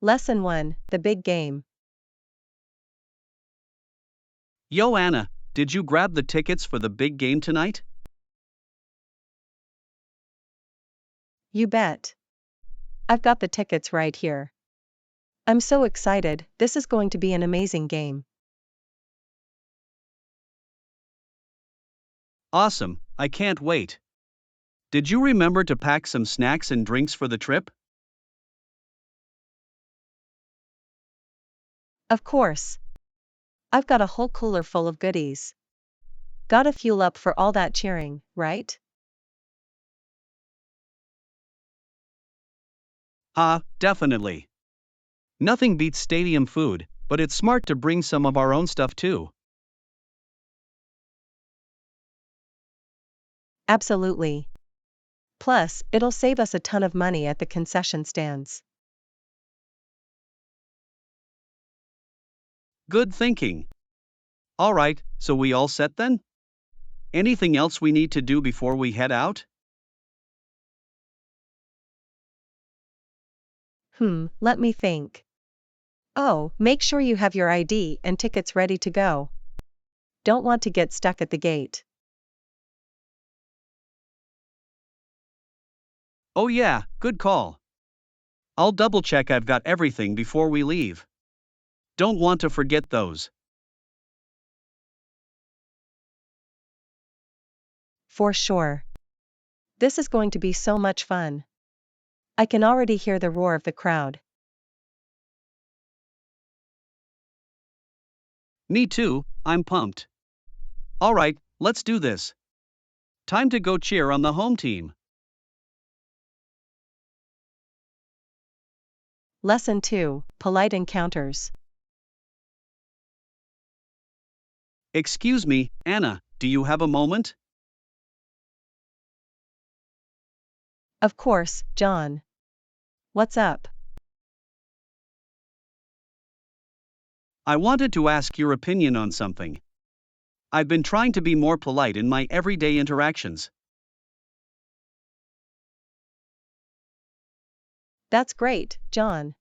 Lesson 1, The Big Game. Yo, Anna, did you grab the tickets for the big game tonight? You bet. I've got the tickets right here. I'm so excited, this is going to be an amazing game. Awesome, I can't wait. Did you remember to pack some snacks and drinks for the trip? Of course. I've got a whole cooler full of goodies. Gotta fuel up for all that cheering, right? Definitely. Nothing beats stadium food, but it's smart to bring some of our own stuff too. Absolutely. Plus, it'll save us a ton of money at the concession stands. Good thinking. Alright, so we all set then? Anything else we need to do before we head out? Let me think. Oh, make sure you have your ID and tickets ready to go. Don't want to get stuck at the gate. Oh yeah, good call. I'll double check I've got everything before we leave. Don't want to forget those. For sure. This is going to be so much fun. I can already hear the roar of the crowd. Me too, I'm pumped. Alright, let's do this. Time to go cheer on the home team. Lesson 2, Polite Encounters. Excuse me, Anna, do you have a moment? Of course, John. What's up? I wanted to ask your opinion on something. I've been trying to be more polite in my everyday interactions. That's great, John.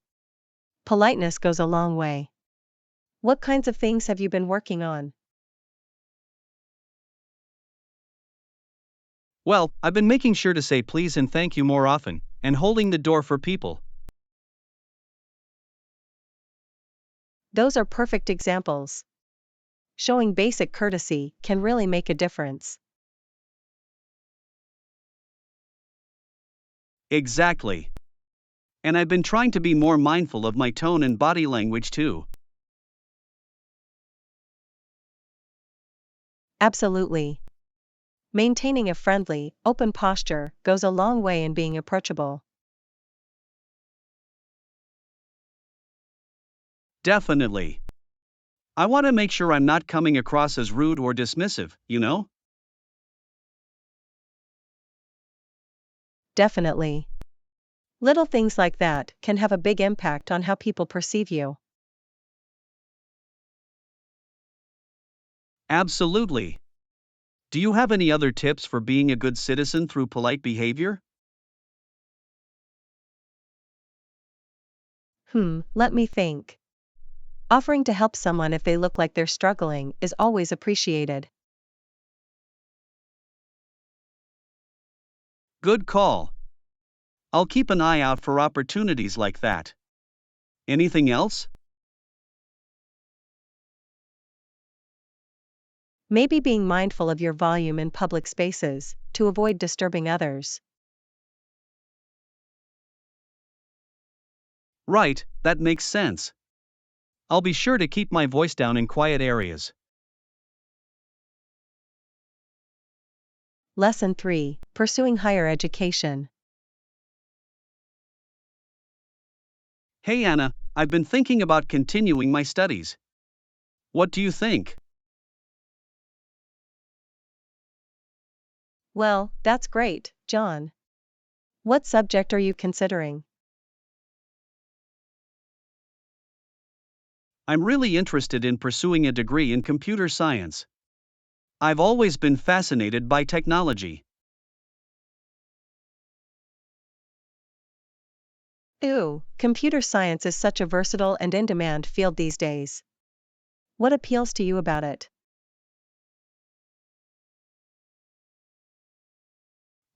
Politeness goes a long way. What kinds of things have you been working on? Well, I've been making sure to say please and thank you more often, and holding the door for people. Those are perfect examples. Showing basic courtesy can really make a difference. Exactly. And I've been trying to be more mindful of my tone and body language too. Absolutely. Maintaining a friendly, open posture goes a long way in being approachable. Definitely. I want to make sure I'm not coming across as rude or dismissive, you know? Definitely. Little things like that can have a big impact on how people perceive you. Absolutely. Do you have any other tips for being a good citizen through polite behavior? Let me think. Offering to help someone if they look like they're struggling is always appreciated. Good call. I'll keep an eye out for opportunities like that. Anything else? Maybe being mindful of your volume in public spaces to avoid disturbing others. Right, that makes sense. I'll be sure to keep my voice down in quiet areas. Lesson 3, Pursuing Higher Education. Hey Anna, I've been thinking about continuing my studies. What do you think? Well, that's great, John. What subject are you considering? I'm really interested in pursuing a degree in computer science. I've always been fascinated by technology. Ooh, computer science is such a versatile and in-demand field these days. What appeals to you about it?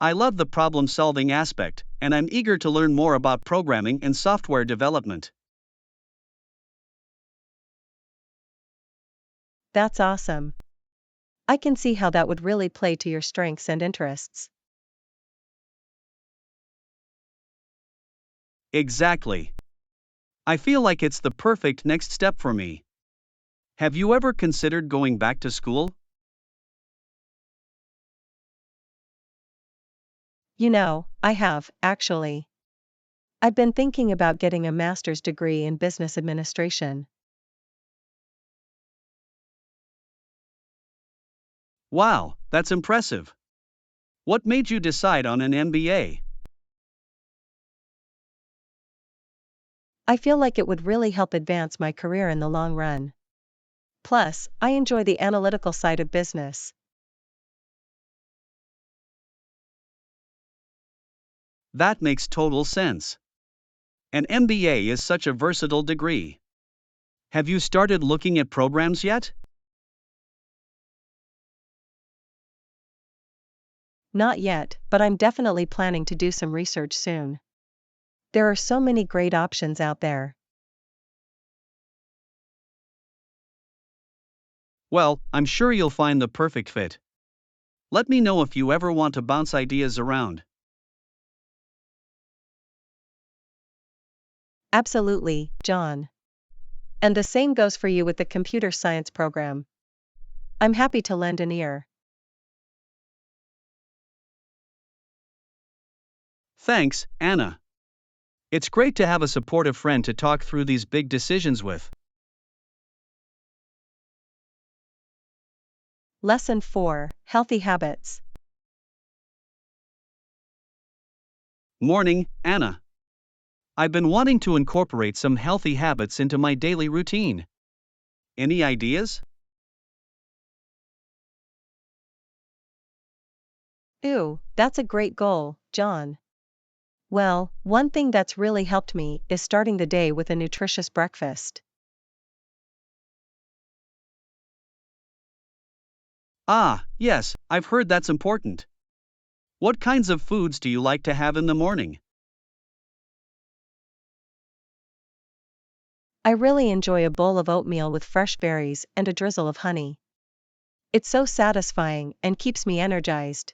I love the problem solving aspect, and I'm eager to learn more about programming and software development. That's awesome. I can see how that would really play to your strengths and interests. Exactly. I feel like it's the perfect next step for me. Have you ever considered going back to school? I have, actually. I've been thinking about getting a master's degree in business administration. Wow, that's impressive. What made you decide on an MBA? I feel like it would really help advance my career in the long run. Plus, I enjoy the analytical side of business. That makes total sense. An MBA is such a versatile degree. Have you started looking at programs yet? Not yet, but I'm definitely planning to do some research soon. There are so many great options out there. Well, I'm sure you'll find the perfect fit. Let me know if you ever want to bounce ideas around. Absolutely, John. And the same goes for you with the computer science program. I'm happy to lend an ear. Thanks, Anna. It's great to have a supportive friend to talk through these big decisions with. Lesson 4: Healthy Habits. Morning, Anna. I've been wanting to incorporate some healthy habits into my daily routine. Any ideas? Ooh, that's a great goal, John. Well, one thing that's really helped me is starting the day with a nutritious breakfast. Ah, yes, I've heard that's important. What kinds of foods do you like to have in the morning? I really enjoy a bowl of oatmeal with fresh berries and a drizzle of honey. It's so satisfying and keeps me energized.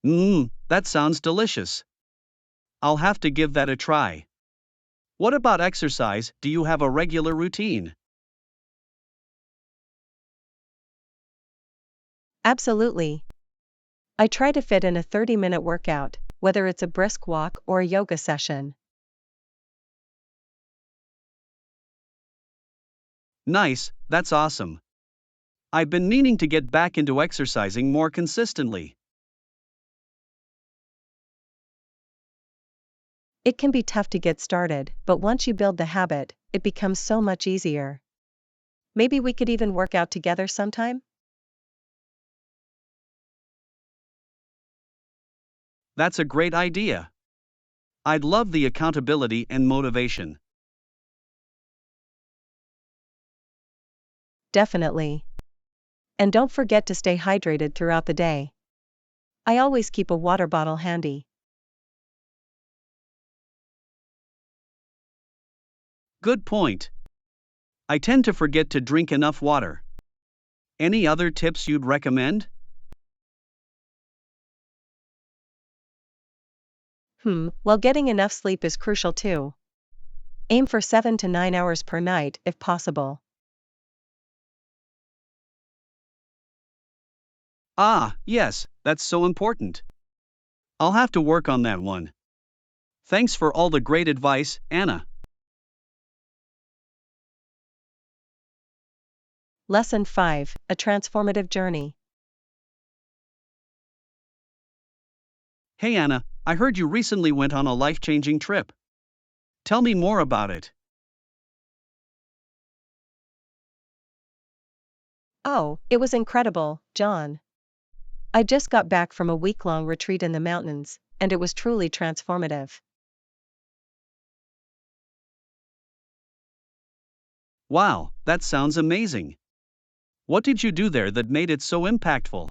That sounds delicious. I'll have to give that a try. What about exercise? Do you have a regular routine? Absolutely. I try to fit in a 30-minute workout, whether it's a brisk walk or a yoga session. Nice, that's awesome. I've been meaning to get back into exercising more consistently. It can be tough to get started, but once you build the habit, it becomes so much easier. Maybe we could even work out together sometime? That's a great idea. I'd love the accountability and motivation. Definitely. And don't forget to stay hydrated throughout the day. I always keep a water bottle handy. Good point. I tend to forget to drink enough water. Any other tips you'd recommend? Well, getting enough sleep is crucial too. Aim for 7 to 9 hours per night if possible. Ah, yes, that's so important. I'll have to work on that one. Thanks for all the great advice, Anna. Lesson 5: A Transformative Journey. Hey Anna, I heard you recently went on a life changing trip. Tell me more about it. Oh, it was incredible, John. I just got back from a week-long retreat in the mountains, and it was truly transformative. Wow, that sounds amazing. What did you do there that made it so impactful?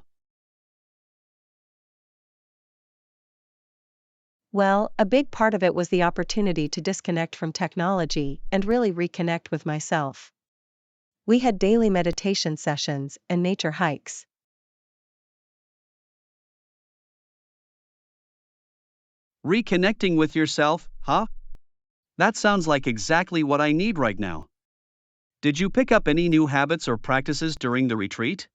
Well, a big part of it was the opportunity to disconnect from technology and really reconnect with myself. We had daily meditation sessions and nature hikes. Reconnecting with yourself, huh? That sounds like exactly what I need right now. Did you pick up any new habits or practices during the retreat?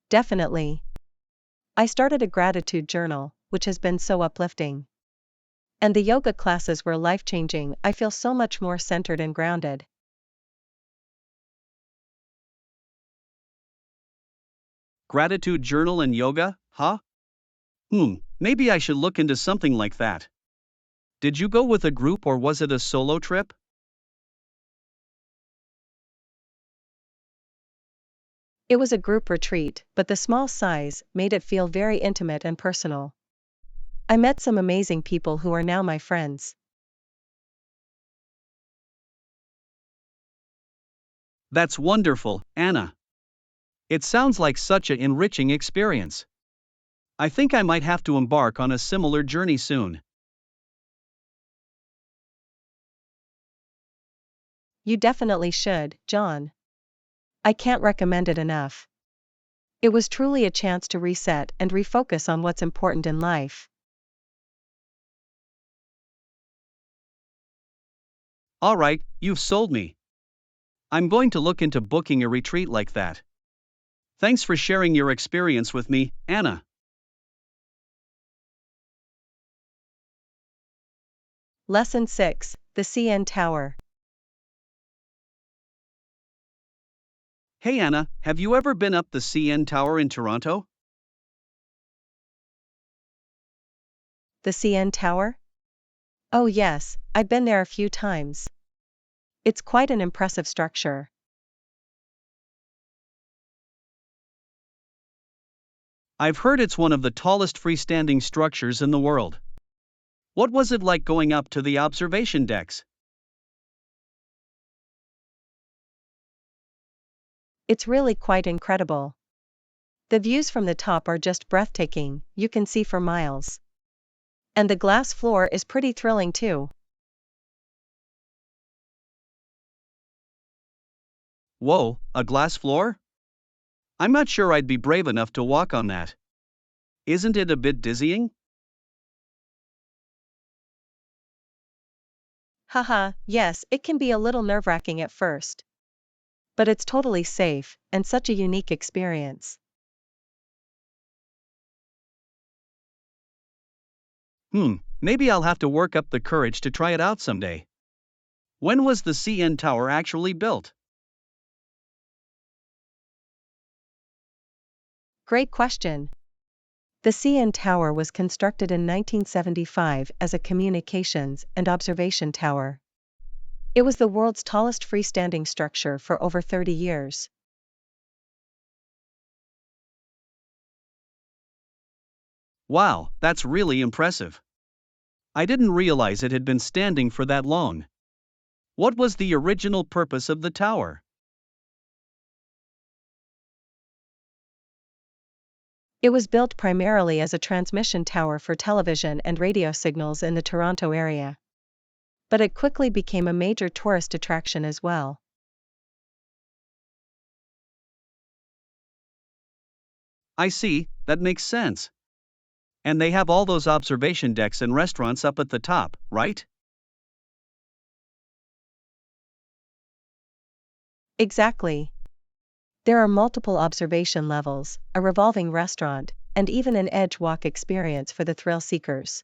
Definitely. I started a gratitude journal, which has been so uplifting. And the yoga classes were life-changing. I feel so much more centered and grounded. Gratitude journal and yoga, huh? Maybe I should look into something like that. Did you go with a group or was it a solo trip? It was a group retreat, but the small size made it feel very intimate and personal. I met some amazing people who are now my friends. That's wonderful, Anna. It sounds like such an enriching experience. I think I might have to embark on a similar journey soon. You definitely should, John. I can't recommend it enough. It was truly a chance to reset and refocus on what's important in life. All right, you've sold me. I'm going to look into booking a retreat like that. Thanks for sharing your experience with me, Anna. Lesson 6: The CN Tower. Hey Anna, have you ever been up the CN Tower in Toronto? The CN Tower? Oh yes, I've been there a few times. It's quite an impressive structure. I've heard it's one of the tallest freestanding structures in the world. What was it like going up to the observation decks? It's really quite incredible. The views from the top are just breathtaking, you can see for miles. And the glass floor is pretty thrilling too. Whoa, a glass floor? I'm not sure I'd be brave enough to walk on that. Isn't it a bit dizzying? Haha, yes, it can be a little nerve-wracking at first. But it's totally safe, and such a unique experience. Maybe I'll have to work up the courage to try it out someday. When was the CN Tower actually built? Great question. The CN Tower was constructed in 1975 as a communications and observation tower. It was the world's tallest freestanding structure for over 30 years. Wow, that's really impressive. I didn't realize it had been standing for that long. What was the original purpose of the tower? It was built primarily as a transmission tower for television and radio signals in the Toronto area. But it quickly became a major tourist attraction as well. I see, that makes sense. And they have all those observation decks and restaurants up at the top, right? Exactly. There are multiple observation levels, a revolving restaurant, and even an edge walk experience for the thrill seekers.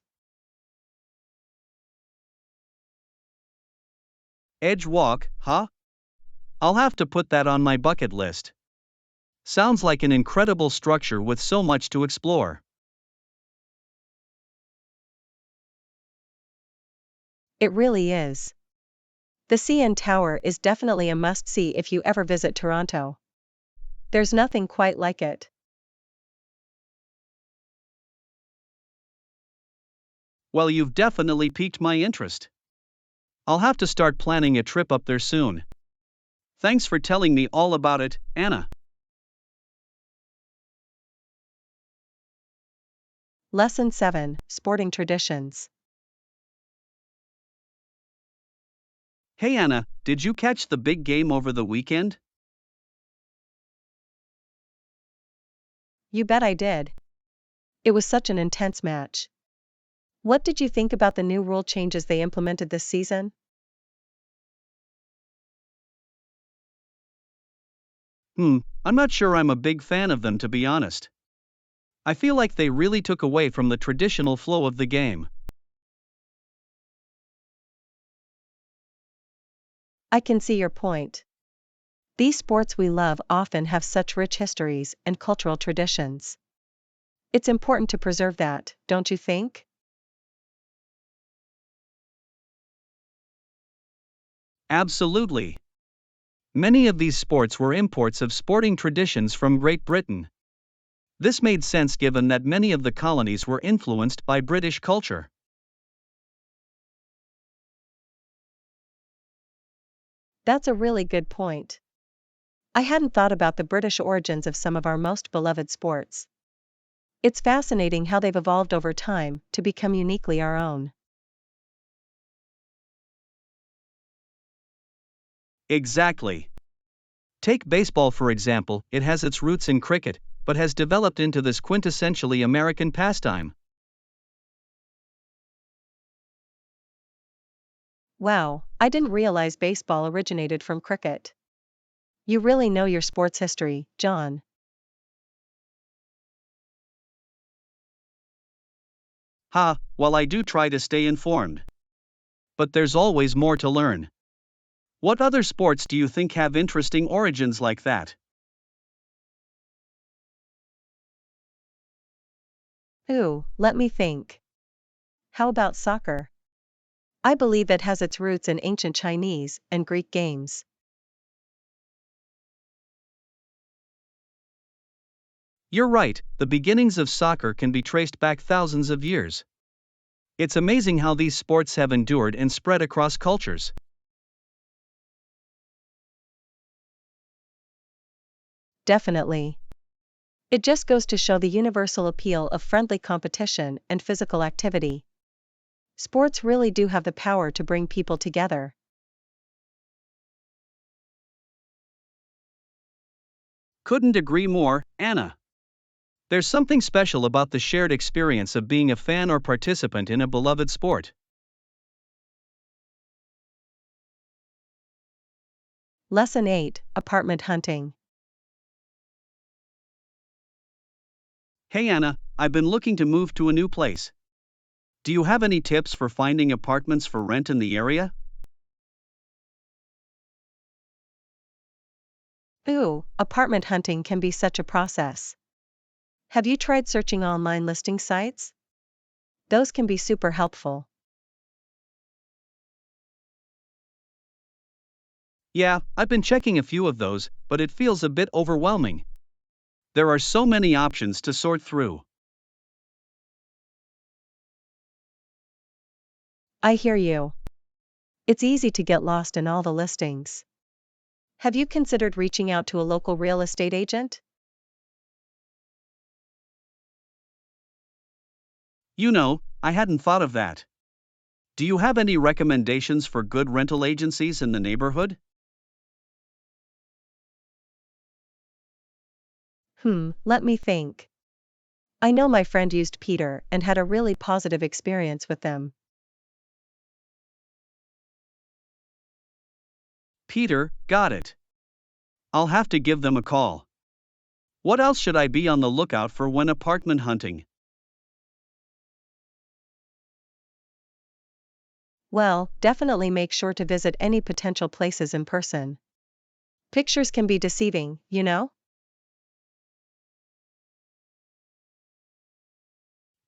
Edge walk, huh? I'll have to put that on my bucket list. Sounds like an incredible structure with so much to explore. It really is. The CN Tower is definitely a must-see if you ever visit Toronto. There's nothing quite like it. Well, you've definitely piqued my interest. I'll have to start planning a trip up there soon. Thanks for telling me all about it, Anna. Lesson 7, Sporting Traditions. Hey Anna, did you catch the big game over the weekend? You bet I did. It was such an intense match. What did you think about the new rule changes they implemented this season? I'm not sure I'm a big fan of them, to be honest. I feel like they really took away from the traditional flow of the game. I can see your point. These sports we love often have such rich histories and cultural traditions. It's important to preserve that, don't you think? Absolutely. Many of these sports were imports of sporting traditions from Great Britain. This made sense given that many of the colonies were influenced by British culture. That's a really good point. I hadn't thought about the British origins of some of our most beloved sports. It's fascinating how they've evolved over time to become uniquely our own. Exactly. Take baseball for example, it has its roots in cricket, but has developed into this quintessentially American pastime. Wow, I didn't realize baseball originated from cricket. You really know your sports history, John. Well, I do try to stay informed. But there's always more to learn. What other sports do you think have interesting origins like that? Ooh, let me think. How about soccer? I believe it has its roots in ancient Chinese and Greek games. You're right, the beginnings of soccer can be traced back thousands of years. It's amazing how these sports have endured and spread across cultures. Definitely. It just goes to show the universal appeal of friendly competition and physical activity. Sports really do have the power to bring people together. Couldn't agree more, Anna. There's something special about the shared experience of being a fan or participant in a beloved sport. Lesson 8, Apartment Hunting. Hey Anna, I've been looking to move to a new place. Do you have any tips for finding apartments for rent in the area? Ooh, apartment hunting can be such a process. Have you tried searching online listing sites? Those can be super helpful. Yeah, I've been checking a few of those, but it feels a bit overwhelming. There are so many options to sort through. I hear you. It's easy to get lost in all the listings. Have you considered reaching out to a local real estate agent? I hadn't thought of that. Do you have any recommendations for good rental agencies in the neighborhood? Let me think. I know my friend used Peter and had a really positive experience with them. Peter, got it. I'll have to give them a call. What else should I be on the lookout for when apartment hunting? Well, definitely make sure to visit any potential places in person. Pictures can be deceiving, you know?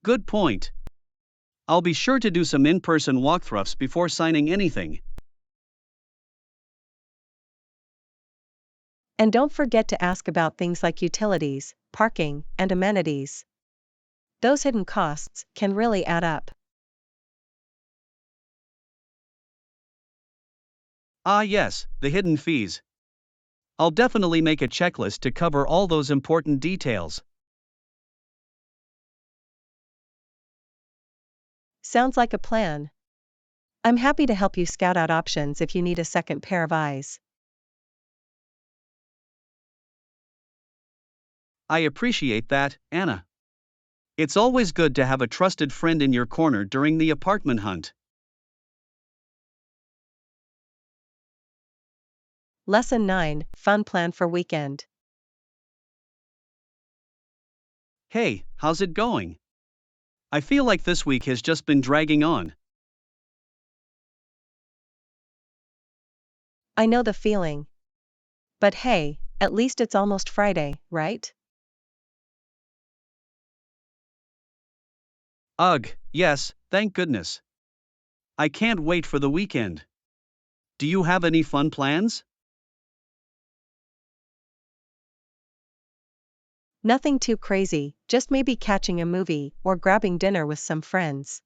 Good point. I'll be sure to do some in person walkthroughs before signing anything. And don't forget to ask about things like utilities, parking, and amenities. Those hidden costs can really add up. Ah, yes, the hidden fees. I'll definitely make a checklist to cover all those important details. Sounds like a plan. I'm happy to help you scout out options if you need a second pair of eyes. I appreciate that, Anna. It's always good to have a trusted friend in your corner during the apartment hunt. Lesson 9, Fun Plan for Weekend. Hey, how's it going? I feel like this week has just been dragging on. I know the feeling. But hey, at least it's almost Friday, right? Ugh, yes, thank goodness. I can't wait for the weekend. Do you have any fun plans? Nothing too crazy, just maybe catching a movie or grabbing dinner with some friends.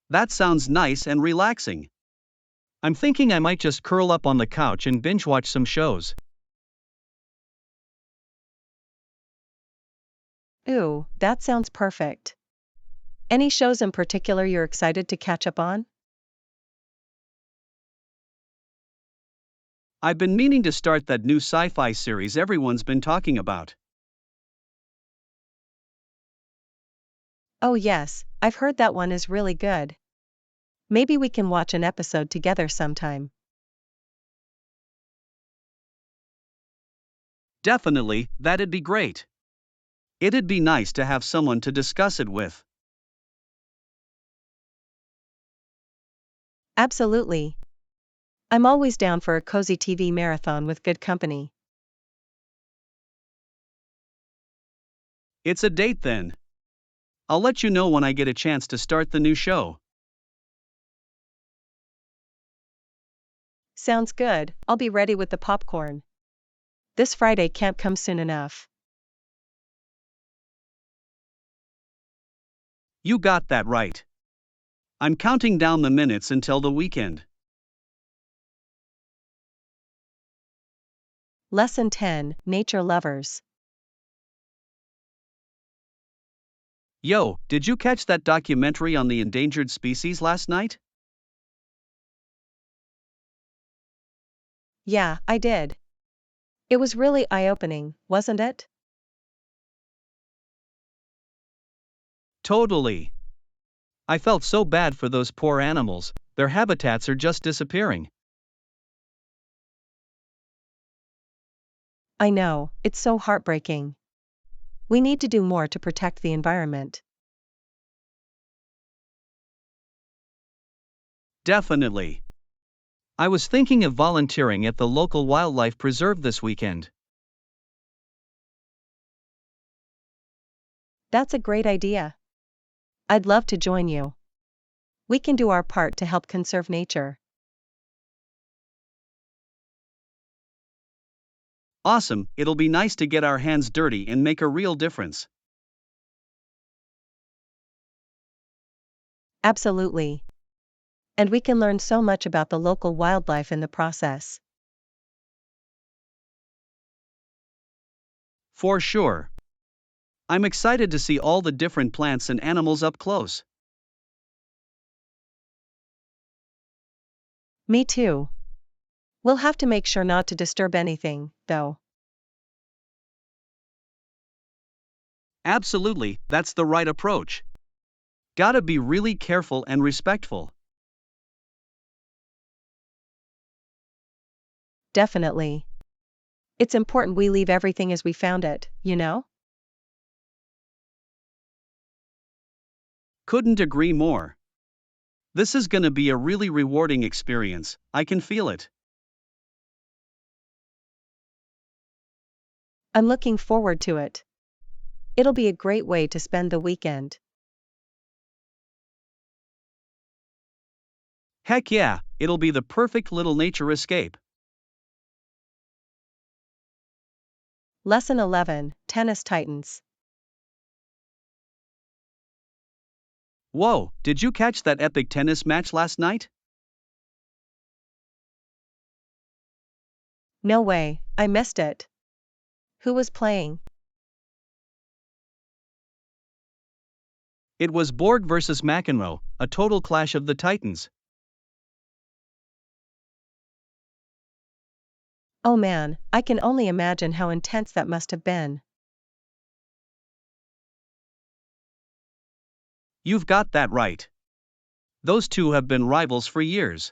That sounds nice and relaxing. I'm thinking I might just curl up on the couch and binge watch some shows. Ooh, that sounds perfect. Any shows in particular you're excited to catch up on? I've been meaning to start that new sci fi series everyone's been talking about. Oh yes, I've heard that one is really good. Maybe we can watch an episode together sometime. Definitely, that'd be great. It'd be nice to have someone to discuss it with. Absolutely. I'm always down for a cozy TV marathon with good company. It's a date then. I'll let you know when I get a chance to start the new show. Sounds good, I'll be ready with the popcorn. This Friday can't come soon enough. You got that right. I'm counting down the minutes until the weekend. Lesson 10, Nature Lovers. Yo, did you catch that documentary on the endangered species last night? Yeah, I did. It was really eye-opening, wasn't it? Totally. I felt so bad for those poor animals, their habitats are just disappearing. I know, it's so heartbreaking. We need to do more to protect the environment. Definitely. I was thinking of volunteering at the local wildlife preserve this weekend. That's a great idea. I'd love to join you. We can do our part to help conserve nature. Awesome, it'll be nice to get our hands dirty and make a real difference. Absolutely. And we can learn so much about the local wildlife in the process. For sure. I'm excited to see all the different plants and animals up close. Me too. We'll have to make sure not to disturb anything, though. Absolutely, that's the right approach. Gotta be really careful and respectful. Definitely. It's important we leave everything as we found it, you know? Couldn't agree more. This is gonna be a really rewarding experience, I can feel it. I'm looking forward to it. It'll be a great way to spend the weekend. Heck yeah, it'll be the perfect little nature escape. Lesson 11, Tennis Titans. Whoa, did you catch that epic tennis match last night? No way, I missed it. Who was playing? It was Borg versus McEnroe, a total clash of the titans. Oh man, I can only imagine how intense that must have been. You've got that right. Those two have been rivals for years.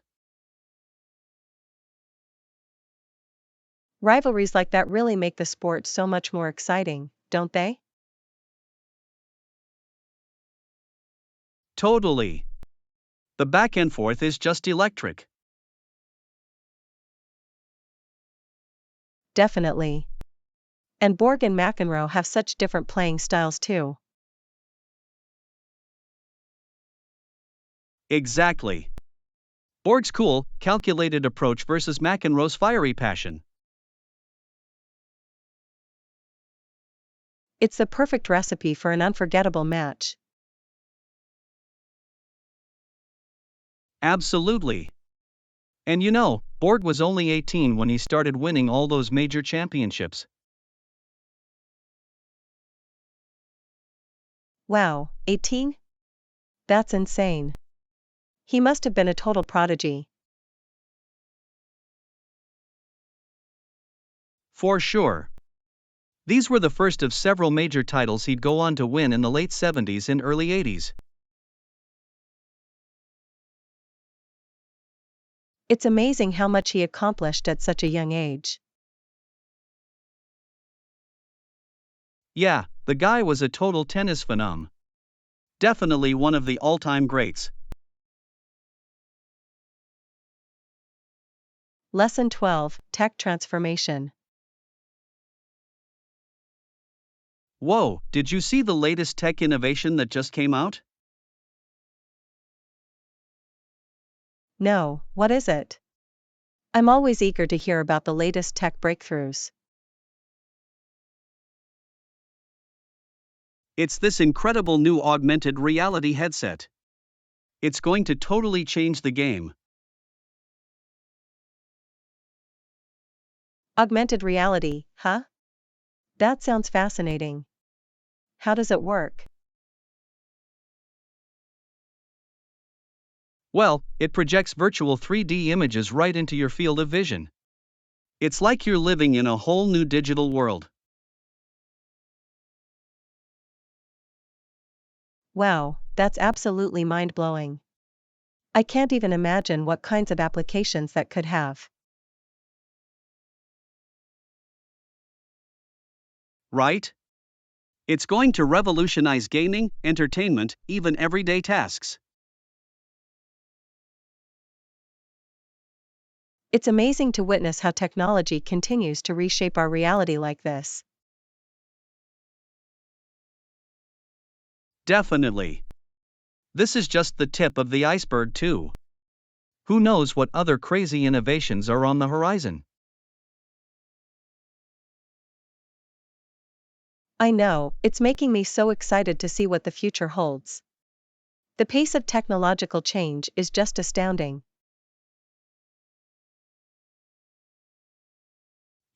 Rivalries like that really make the sport so much more exciting, don't they? Totally. The back and forth is just electric. Definitely. And Borg and McEnroe have such different playing styles too. Exactly. Borg's cool, calculated approach versus McEnroe's fiery passion. It's the perfect recipe for an unforgettable match. Absolutely. And you know, Borg was only 18 when he started winning all those major championships. Wow, 18? That's insane. He must have been a total prodigy. For sure. These were the first of several major titles he'd go on to win in the late 70s and early 80s. It's amazing how much he accomplished at such a young age. Yeah, the guy was a total tennis phenom. Definitely one of the all-time greats. Lesson 12, Tech Transformation. Whoa, did you see the latest tech innovation that just came out? No, what is it? I'm always eager to hear about the latest tech breakthroughs. It's this incredible new augmented reality headset. It's going to totally change the game. Augmented reality, huh? That sounds fascinating. How does it work? Well, it projects virtual 3D images right into your field of vision. It's like you're living in a whole new digital world. Wow, that's absolutely mind-blowing. I can't even imagine what kinds of applications that could have. Right? It's going to revolutionize gaming, entertainment, even everyday tasks. It's amazing to witness how technology continues to reshape our reality like this. Definitely. This is just the tip of the iceberg, too. Who knows what other crazy innovations are on the horizon? I know, it's making me so excited to see what the future holds. The pace of technological change is just astounding.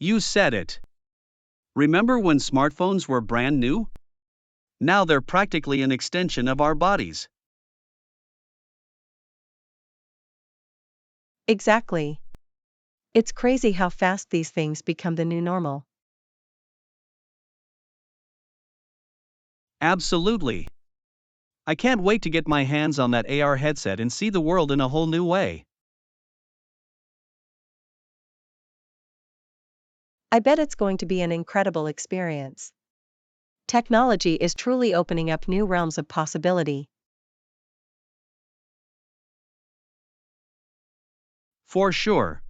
You said it. Remember when smartphones were brand new? Now they're practically an extension of our bodies. Exactly. It's crazy how fast these things become the new normal. Absolutely. I can't wait to get my hands on that AR headset and see the world in a whole new way. I bet it's going to be an incredible experience. Technology is truly opening up new realms of possibility. For sure.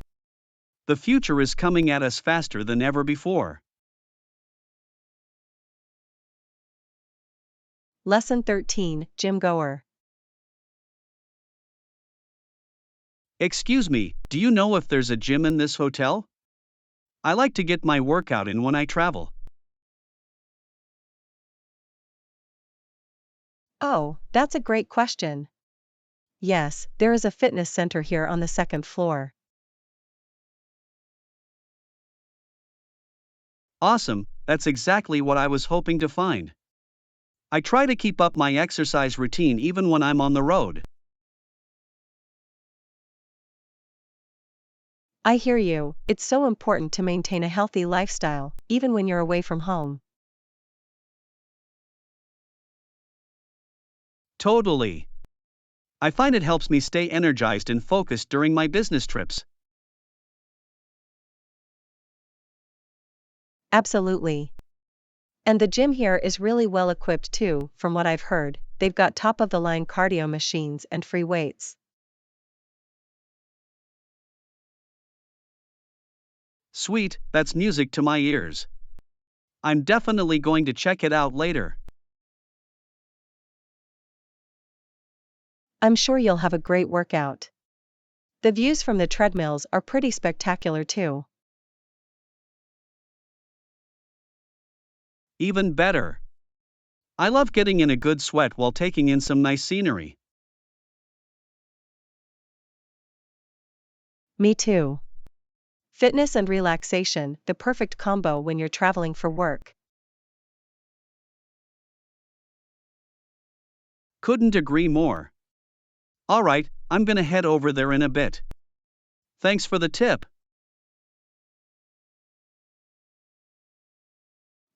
The future is coming at us faster than ever before. Lesson 13, Gym Goer. Excuse me, do you know if there's a gym in this hotel? I like to get my workout in when I travel. Oh, that's a great question. Yes, there is a fitness center here on the second floor. Awesome, that's exactly what I was hoping to find. I try to keep up my exercise routine even when I'm on the road. I hear you, it's so important to maintain a healthy lifestyle, even when you're away from home. Totally. I find it helps me stay energized and focused during my business trips. Absolutely. And the gym here is really well equipped too, from what I've heard. They've got top of the line cardio machines and free weights. Sweet, that's music to my ears. I'm definitely going to check it out later. I'm sure you'll have a great workout. The views from the treadmills are pretty spectacular too. Even better. I love getting in a good sweat while taking in some nice scenery. Me too. Fitness and relaxation, the perfect combo when you're traveling for work. Couldn't agree more. Alright, I'm gonna head over there in a bit. Thanks for the tip.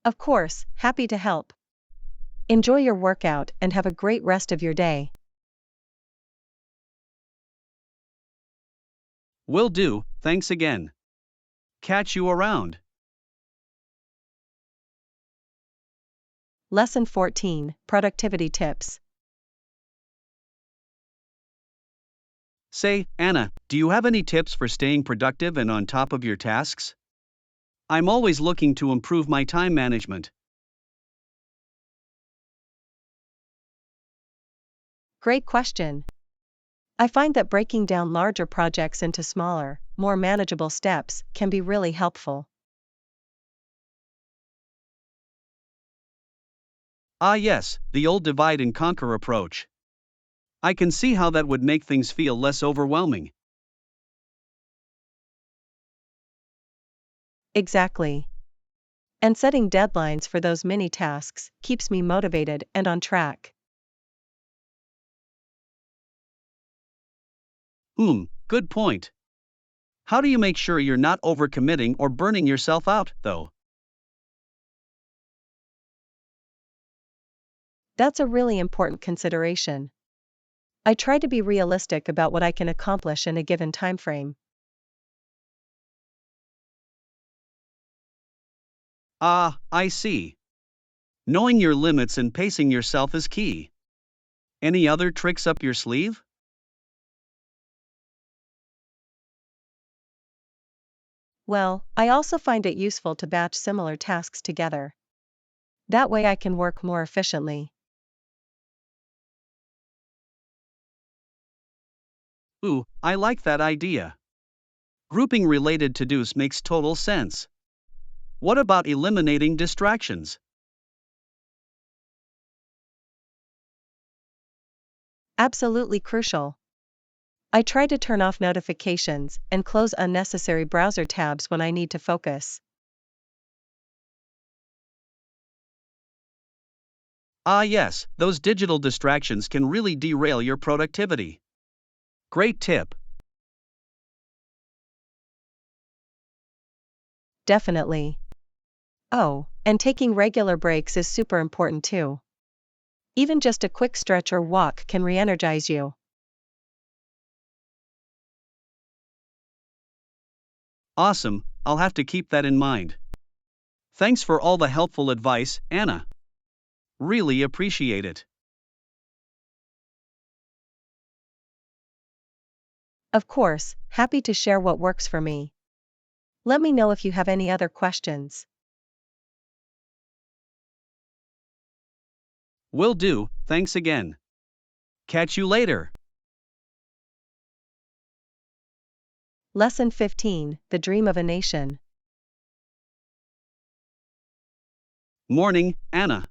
Of course, happy to help. Enjoy your workout and have a great rest of your day. Will do, thanks again. Catch you around. Lesson 14, Productivity Tips. Say, Anna, do you have any tips for staying productive and on top of your tasks? I'm always looking to improve my time management. Great question. I find that breaking down larger projects into smaller, more manageable steps can be really helpful. Ah, yes, the old divide and conquer approach. I can see how that would make things feel less overwhelming. Exactly. And setting deadlines for those mini tasks keeps me motivated and on track. Good point. How do you make sure you're not overcommitting or burning yourself out, though? That's a really important consideration. I try to be realistic about what I can accomplish in a given time frame. Ah, I see. Knowing your limits and pacing yourself is key. Any other tricks up your sleeve? Well, I also find it useful to batch similar tasks together. That way I can work more efficiently. Ooh, I like that idea. Grouping related to dos makes total sense. What about eliminating distractions? Absolutely crucial. I try to turn off notifications and close unnecessary browser tabs when I need to focus. Ah, yes, those digital distractions can really derail your productivity. Great tip. Definitely. Oh, and taking regular breaks is super important too. Even just a quick stretch or walk can re-energize you. Awesome, I'll have to keep that in mind. Thanks for all the helpful advice, Anna. Really appreciate it. Of course, happy to share what works for me. Let me know if you have any other questions. Will do, thanks again. Catch you later. Lesson 15, The Dream of a Nation. Morning, Anna.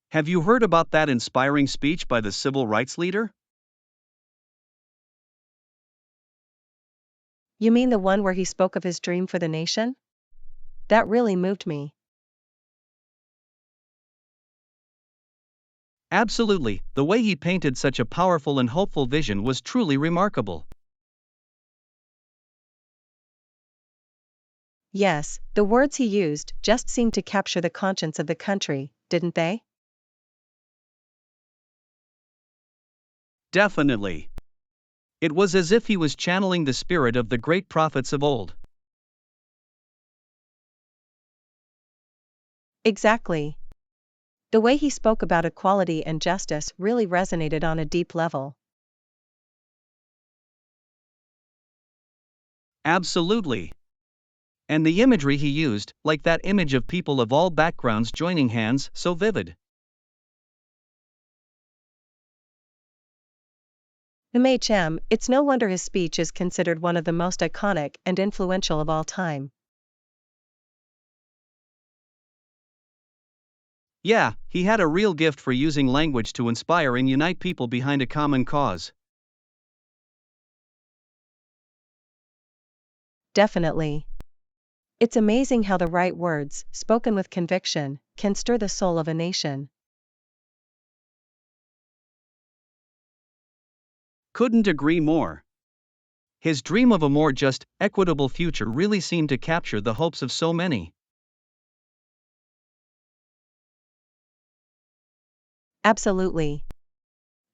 Have you heard about that inspiring speech by the civil rights leader? You mean the one where he spoke of his dream for the nation? That really moved me. Absolutely, the way he painted such a powerful and hopeful vision was truly remarkable. Yes, the words he used just seemed to capture the conscience of the country, didn't they? Definitely. It was as if he was channeling the spirit of the great prophets of old. Exactly. The way he spoke about equality and justice really resonated on a deep level. Absolutely. And the imagery he used, like that image of people of all backgrounds joining hands, so vivid. It's no wonder his speech is considered one of the most iconic and influential of all time. Yeah, he had a real gift for using language to inspire and unite people behind a common cause. Definitely. It's amazing how the right words, spoken with conviction, can stir the soul of a nation. Couldn't agree more. His dream of a more just, equitable future really seemed to capture the hopes of so many. Absolutely.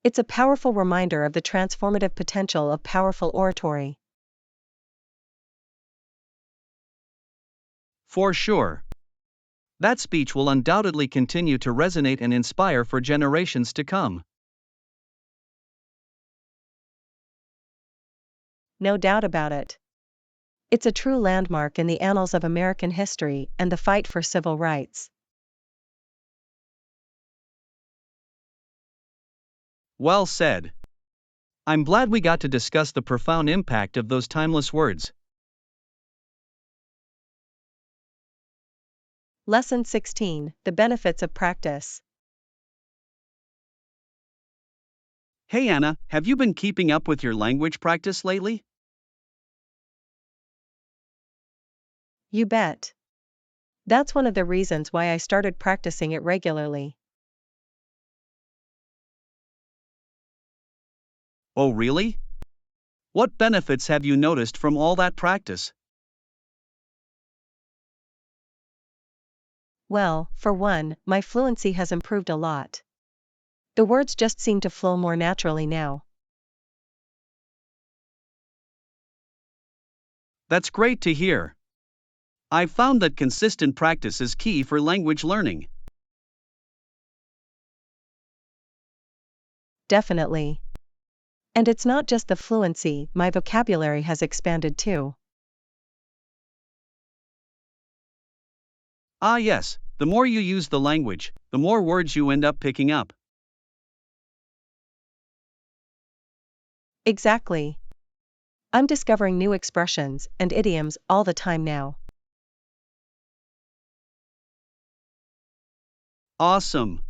It's a powerful reminder of the transformative potential of powerful oratory. For sure. That speech will undoubtedly continue to resonate and inspire for generations to come. No doubt about it. It's a true landmark in the annals of American history and the fight for civil rights. Well said. I'm glad we got to discuss the profound impact of those timeless words. Lesson 16, The Benefits of Practice. Hey Anna, have you been keeping up with your language practice lately? You bet. That's one of the reasons why I started practicing it regularly. Oh, really? What benefits have you noticed from all that practice? Well, for one, my fluency has improved a lot. The words just seem to flow more naturally now. That's great to hear. I've found that consistent practice is key for language learning. Definitely. And it's not just the fluency, my vocabulary has expanded too. Ah, yes, the more you use the language, the more words you end up picking up. Exactly. I'm discovering new expressions and idioms all the time now. Awesome.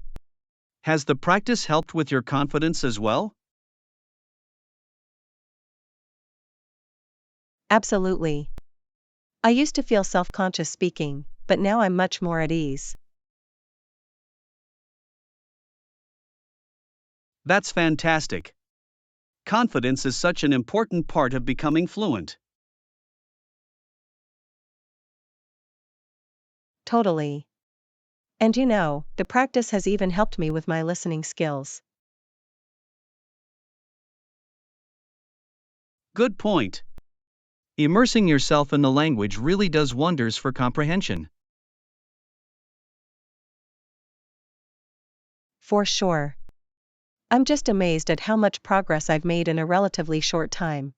Has the practice helped with your confidence as well? Absolutely. I used to feel self-conscious speaking, but now I'm much more at ease. That's fantastic. Confidence is such an important part of becoming fluent. Totally. And the practice has even helped me with my listening skills. Good point. Immersing yourself in the language really does wonders for comprehension. For sure. I'm just amazed at how much progress I've made in a relatively short time.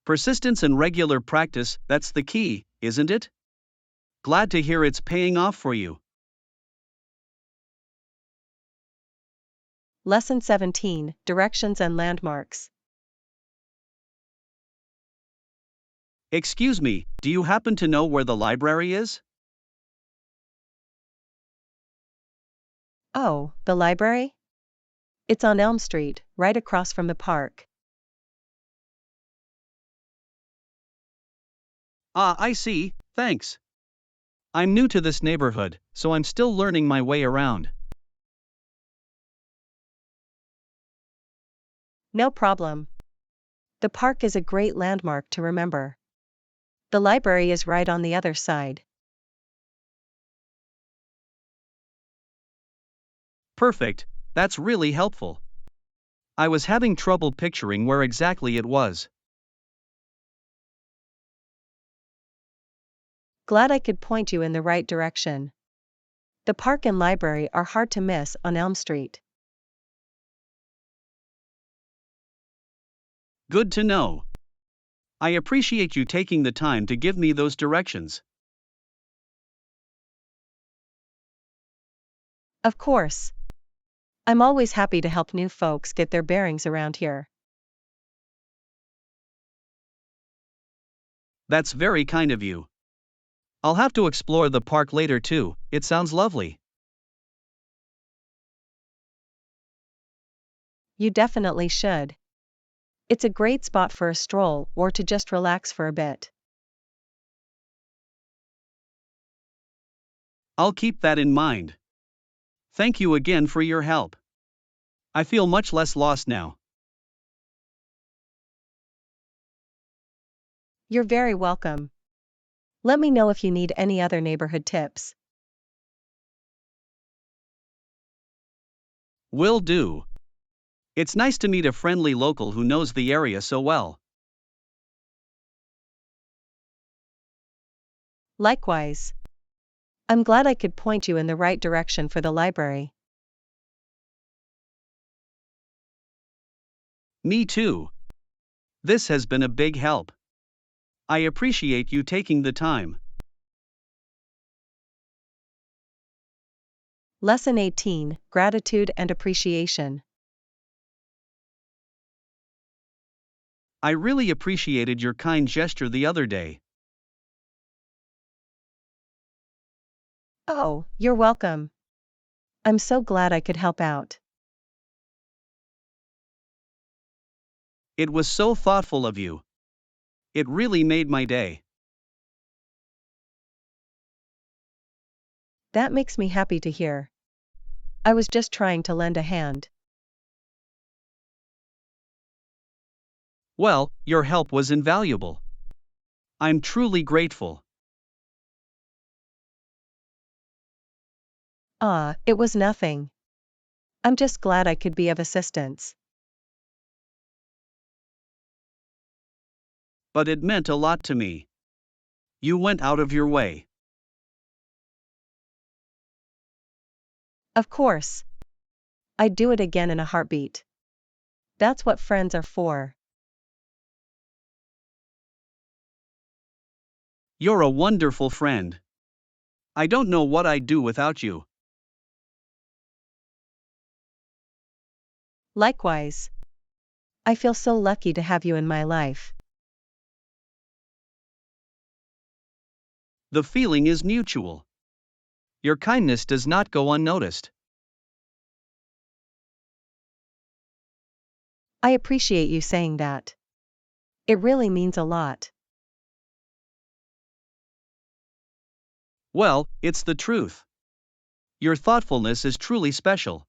Persistence and regular practice, that's the key, isn't it? Glad to hear it's paying off for you. Lesson 17, Directions and Landmarks. Excuse me, do you happen to know where the library is? Oh, the library? It's on Elm Street, right across from the park. Ah, I see, thanks. I'm new to this neighborhood, so I'm still learning my way around. No problem. The park is a great landmark to remember. The library is right on the other side. Perfect, that's really helpful. I was having trouble picturing where exactly it was. Glad I could point you in the right direction. The park and library are hard to miss on Elm Street. Good to know. I appreciate you taking the time to give me those directions. Of course. I'm always happy to help new folks get their bearings around here. That's very kind of you. I'll have to explore the park later too, it sounds lovely. You definitely should. It's a great spot for a stroll or to just relax for a bit. I'll keep that in mind. Thank you again for your help. I feel much less lost now. You're very welcome. Let me know if you need any other neighborhood tips. Will do. It's nice to meet a friendly local who knows the area so well. Likewise. I'm glad I could point you in the right direction for the library. Me too. This has been a big help. I appreciate you taking the time. Lesson 18, Gratitude and Appreciation. I really appreciated your kind gesture the other day. Oh, you're welcome. I'm so glad I could help out. It was so thoughtful of you. It really made my day. That makes me happy to hear. I was just trying to lend a hand. Well, your help was invaluable. I'm truly grateful. Ah, it was nothing. I'm just glad I could be of assistance. But it meant a lot to me. You went out of your way. Of course. I'd do it again in a heartbeat. That's what friends are for. You're a wonderful friend. I don't know what I'd do without you. Likewise. I feel so lucky to have you in my life. The feeling is mutual. Your kindness does not go unnoticed. I appreciate you saying that. It really means a lot. Well, it's the truth. Your thoughtfulness is truly special.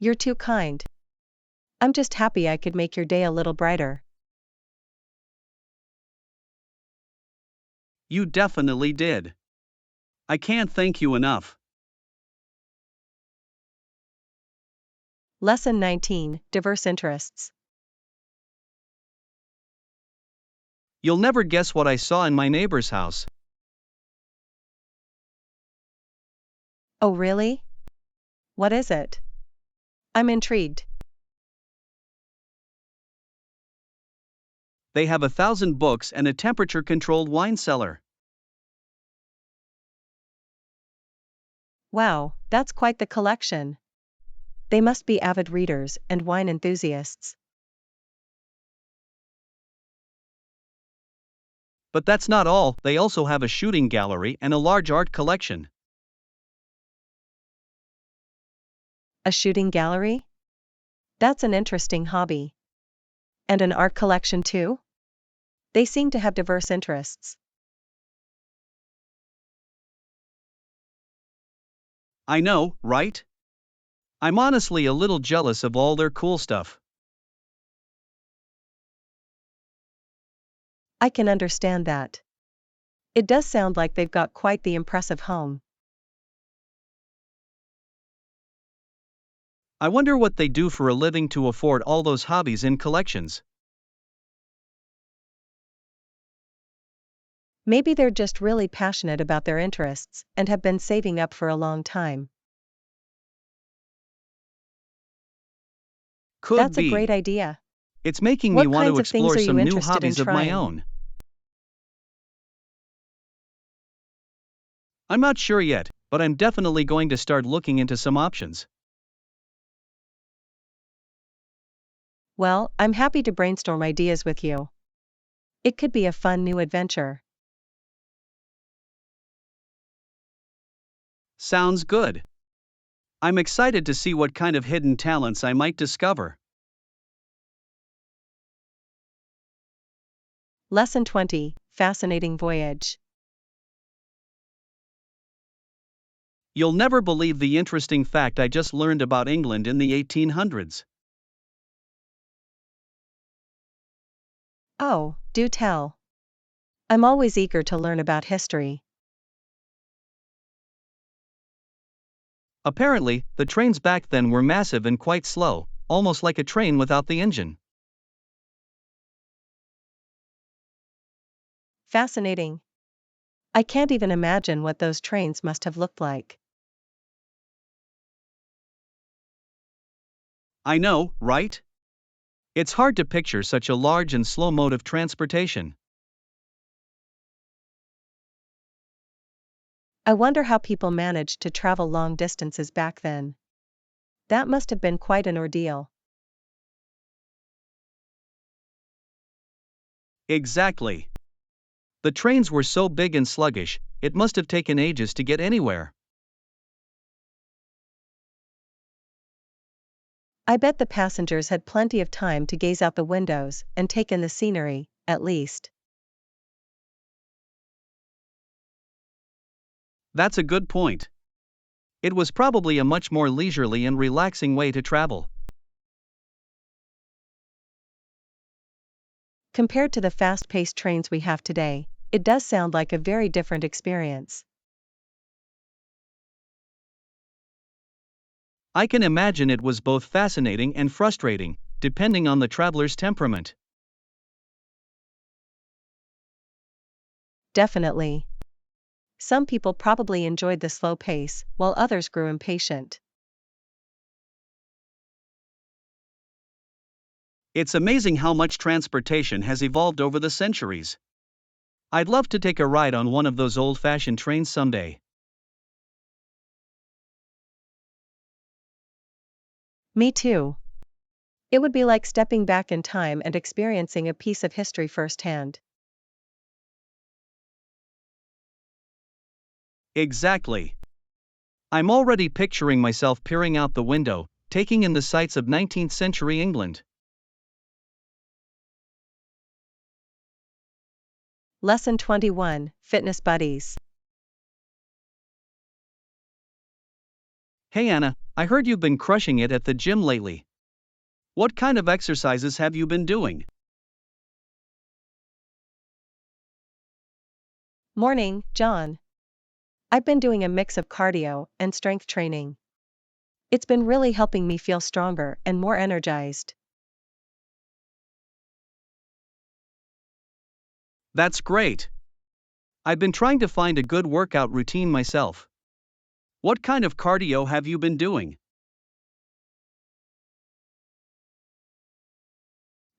You're too kind. I'm just happy I could make your day a little brighter. You definitely did. I can't thank you enough. Lesson 19, Diverse Interests. You'll never guess what I saw in my neighbor's house. Oh really? What is it? I'm intrigued. They have 1,000 books and a temperature-controlled wine cellar. Wow, that's quite the collection. They must be avid readers and wine enthusiasts. But that's not all, they also have a shooting gallery and a large art collection. A shooting gallery? That's an interesting hobby. And an art collection too? They seem to have diverse interests. I know, right? I'm honestly a little jealous of all their cool stuff. I can understand that. It does sound like they've got quite the impressive home. I wonder what they do for a living to afford all those hobbies and collections. Maybe they're just really passionate about their interests and have been saving up for a long time. Could That's a great be. idea. It's making me What want to kinds of things explore are you some new interested in hobbies of my trying? own. I'm not sure yet, but I'm definitely going to start looking into some options. Well, I'm happy to brainstorm ideas with you. It could be a fun new adventure. Sounds good. I'm excited to see what kind of hidden talents I might discover. Lesson 20, Fascinating Voyage. You'll never believe the interesting fact I just learned about England in the 1800s. Oh, do tell. I'm always eager to learn about history. Apparently, the trains back then were massive and quite slow, almost like a train without the engine. Fascinating. I can't even imagine what those trains must have looked like. I know, right? It's hard to picture such a large and slow mode of transportation. I wonder how people managed to travel long distances back then. That must have been quite an ordeal. Exactly. The trains were so big and sluggish, it must have taken ages to get anywhere. I bet the passengers had plenty of time to gaze out the windows and take in the scenery, at least. That's a good point. It was probably a much more leisurely and relaxing way to travel. Compared to the fast-paced trains we have today, it does sound like a very different experience. I can imagine it was both fascinating and frustrating, depending on the traveler's temperament. Definitely. Some people probably enjoyed the slow pace, while others grew impatient. It's amazing how much transportation has evolved over the centuries. I'd love to take a ride on one of those old-fashioned trains someday. Me too. It would be like stepping back in time and experiencing a piece of history firsthand. Exactly. I'm already picturing myself peering out the window, taking in the sights of 19th century England. Lesson 21, Fitness Buddies. Hey Anna, I heard you've been crushing it at the gym lately. What kind of exercises have you been doing? Morning, John. I've been doing a mix of cardio and strength training. It's been really helping me feel stronger and more energized. That's great. I've been trying to find a good workout routine myself. What kind of cardio have you been doing?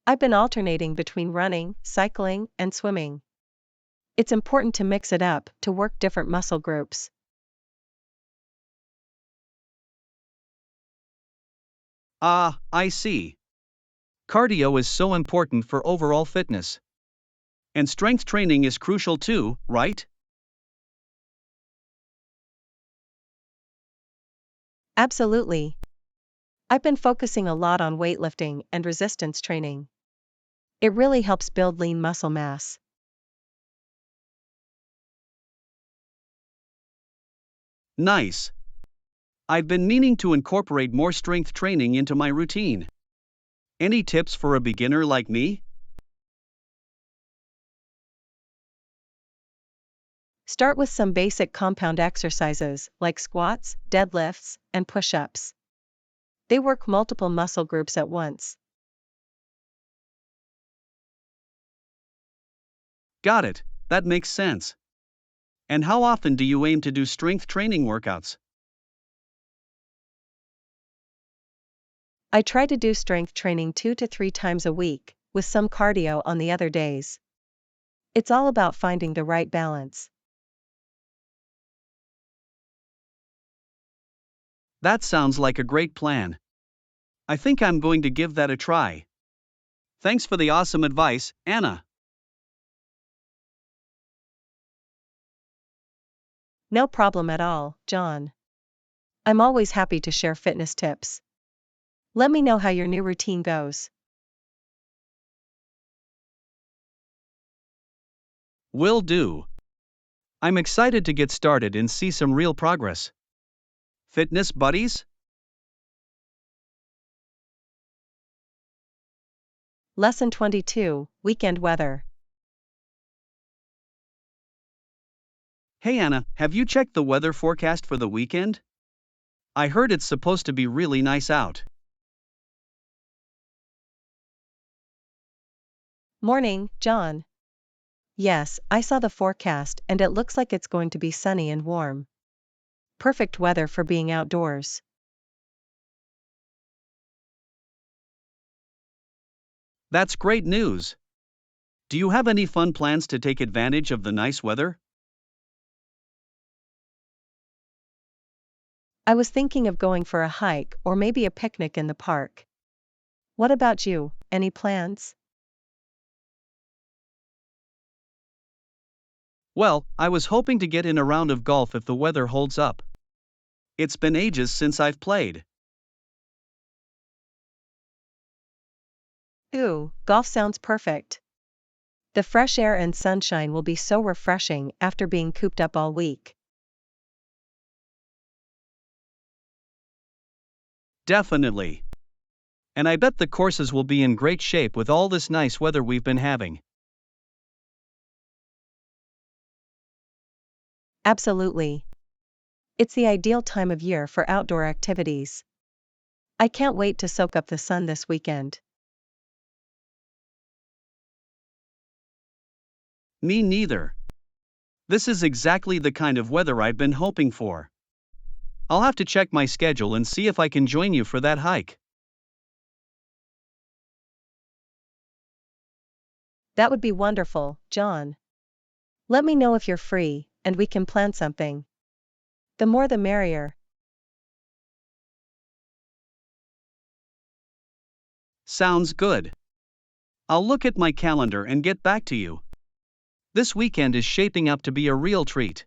I've been alternating between running, cycling, and swimming. It's important to mix it up to work different muscle groups. Ah, I see. Cardio is so important for overall fitness. And strength training is crucial too, right? Absolutely. I've been focusing a lot on weightlifting and resistance training. It really helps build lean muscle mass. Nice. I've been meaning to incorporate more strength training into my routine. Any tips for a beginner like me? Start with some basic compound exercises like squats, deadlifts, and push ups. They work multiple muscle groups at once. Got it, that makes sense. And how often do you aim to do strength training workouts? I try to do strength training 2 to 3 times a week, with some cardio on the other days. It's all about finding the right balance. That sounds like a great plan. I think I'm going to give that a try. Thanks for the awesome advice, Anna. No problem at all, John. I'm always happy to share fitness tips. Let me know how your new routine goes. Will do. I'm excited to get started and see some real progress. Fitness buddies? Lesson 22, Weekend Weather. Hey Anna, have you checked the weather forecast for the weekend? I heard it's supposed to be really nice out. Morning, John. Yes, I saw the forecast and it looks like it's going to be sunny and warm. Perfect weather for being outdoors. That's great news. Do you have any fun plans to take advantage of the nice weather? I was thinking of going for a hike or maybe a picnic in the park. What about you? Any plans? Well, I was hoping to get in a round of golf if the weather holds up. It's been ages since I've played. Ooh, golf sounds perfect. The fresh air and sunshine will be so refreshing after being cooped up all week. Definitely. And I bet the courses will be in great shape with all this nice weather we've been having. Absolutely. It's the ideal time of year for outdoor activities. I can't wait to soak up the sun this weekend. Me neither. This is exactly the kind of weather I've been hoping for. I'll have to check my schedule and see if I can join you for that hike. That would be wonderful, John. Let me know if you're free, and we can plan something. The more the merrier. Sounds good. I'll look at my calendar and get back to you. This weekend is shaping up to be a real treat.